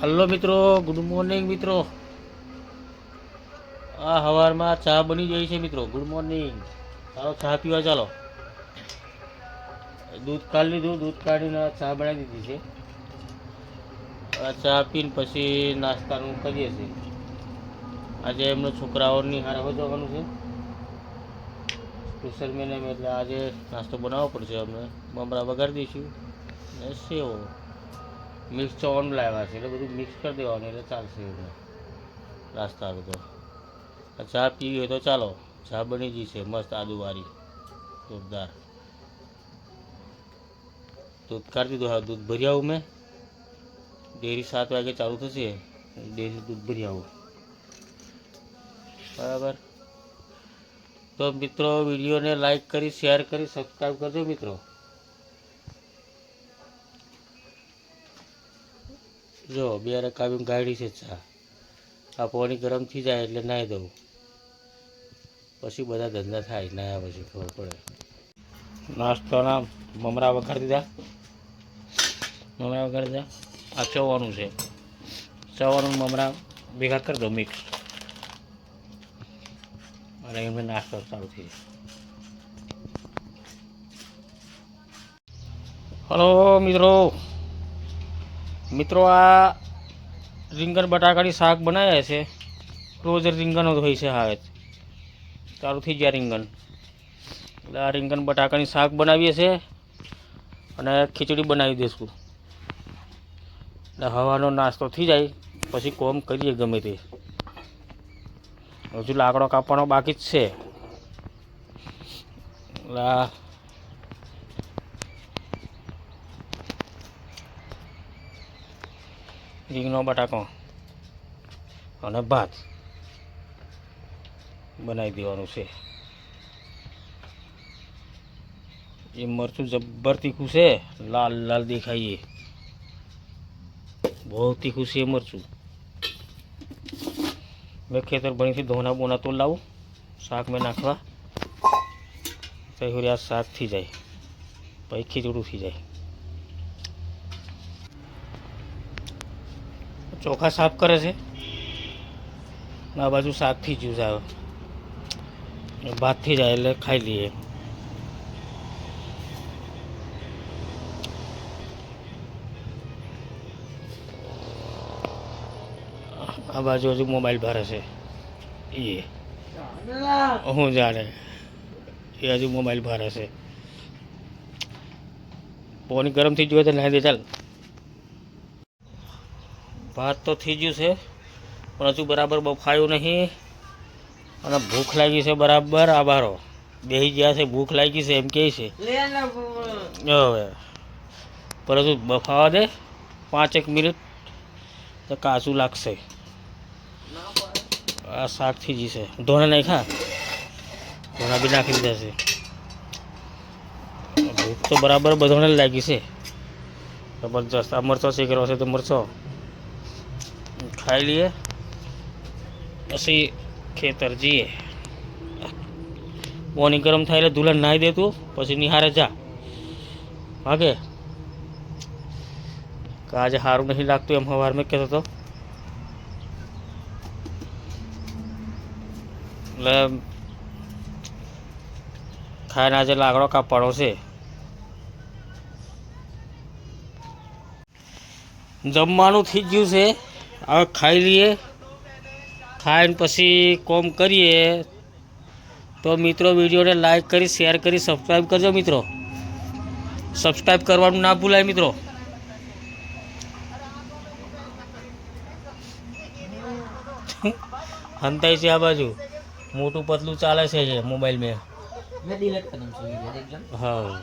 Hello મિત્રો, good morning મિત્રો. આ સવારમાં ચા બની જાય છે મિત્રો. Good morning. ચાલો ચા પીવા ચાલો. દૂધ કાઢી લીધું, દૂધ કાઢીને ચા બનાવી દીધી છે. આ ચા પીને પછી નાસ્તાનું કરીએ છીએ. આજે એમનો છોકરાઓની હારે જવાનું છે સ્પેશિયલ મેને, એટલે આજે નાસ્તો બનાવવો પડશે. અમને મમરા વગાડી દઈશું ને સેવ મિક્સ ચવાણું લાવ્યા છે, એટલે બધું મિક્સ કરી દેવાનું એટલે ચાલશે એમને નાસ્તા આવે તો. ચા પીવી હોય તો ચાલો, ચા બની ગઈ છે મસ્ત આદુવાળી જોરદાર. દૂધ કાઢી દીધું. હા, દૂધ ભરી આવું મેં. ડેરી 7 વાગે ચાલુ થશે, ડેરી દૂધ ભરી આવું. બરાબર. તો મિત્રો વિડીયોને લાઈક કરી, શેર કરી, સબસ્ક્રાઈબ કરજો મિત્રો. જો બે રકાબી ગાડી છે ચા. આ પાણી ગરમ થઈ જાય એટલે નાહી દઉં, પછી બધા ધંધા થાય. નાહ્યા પછી ખબર પડે. નાસ્તાના મમરા વઘારી દીધા. આ ચવાનું છે, ચવાનું મમરા ભેગા કરી દો મિક્સ, અને એમને નાસ્તો ચાલુ થઈ જાય. હલો મિત્રો, આ રીંગણ બટાકાની શાક બનાવ્યા છે. રોજ રીંગણ જ હોય છે. હવે ચાલુ થઈ ગયા રીંગણ, એટલે આ રીંગણ બટાકાની શાક બનાવીએ છીએ અને ખીચડી બનાવી દઈશું. એટલે હવાનો નાસ્તો થઈ જાય પછી કોમ કરીએ ગમે તે. હજુ લાકડો કાપવાનો બાકી જ છે. એટલે રીંગણો બટાકો અને ભાત બનાવી દેવાનું છે. એ મરચું જબ્બર તીખું છે, લાલ લાલ દેખાઈએ, બહુ તીખું છે એ મરચું. મેં ખેતર ભણીથી ધોના બોના તો લાવું શાક મેં નાખવા, તો આ શાક થઈ જાય, પછી ખીચડું થઈ જાય. ચોખા સાફ કરે છે, આ બાજુ શાક થઈ ગયું છે. ભાત થઈ જાય એટલે ખાઈ લઈએ. આ બાજુ હજુ મોબાઈલ ભરે છે. એ હું જાણે, એ હજુ મોબાઈલ ભરે છે. પાણી ગરમ થઈ ગયું તો નાહી દે ચાલ. ભાત તો થઈ ગયું છે, પણ હજુ બરાબર બફાયું નહીં, અને ભૂખ લાગી છે બરાબર. આ બારો બેસી ગયા છે, ભૂખ લાગી છે એમ કહે છે. હવે પર હજુ બફાવા દે 5 મિનિટ, તો કાચું લાગશે. આ શાક થઈ જશે. ધોણા નહીં ખા, ધોણા બી નાખી દીધા છે. ભૂખ તો બરાબર બધાને લાગી છે જબરજસ્ત. આ મરચો શેકેલો છે તો મરચો ખાઈ લઈએ, પછી ખેતર જઈએ. પાણી ગરમ થાય એટલે દુલ્હન નાહી દેતું, પછી નિહારે જા ભાગે. આજે સારું નહીં લાગતું એમ સવાર મેં કહેતો હતો, એટલે ખાઈને આજે લાકડો કાપવાનો છે. જમવાનું થઈ ગયું છે, હવે ખાઈ લઈએ. ખાઈને પછી કોમ કરીએ. તો મિત્રો વિડીયોને લાઈક કરી, શેર કરી, સબસ્ક્રાઈબ કરજો મિત્રો. સબસ્ક્રાઈબ કરવાનું ના ભૂલાય મિત્રો. હંતાઈ છે આ બાજુ, મોટું પતલું ચાલે છે મોબાઈલ મેં. હા.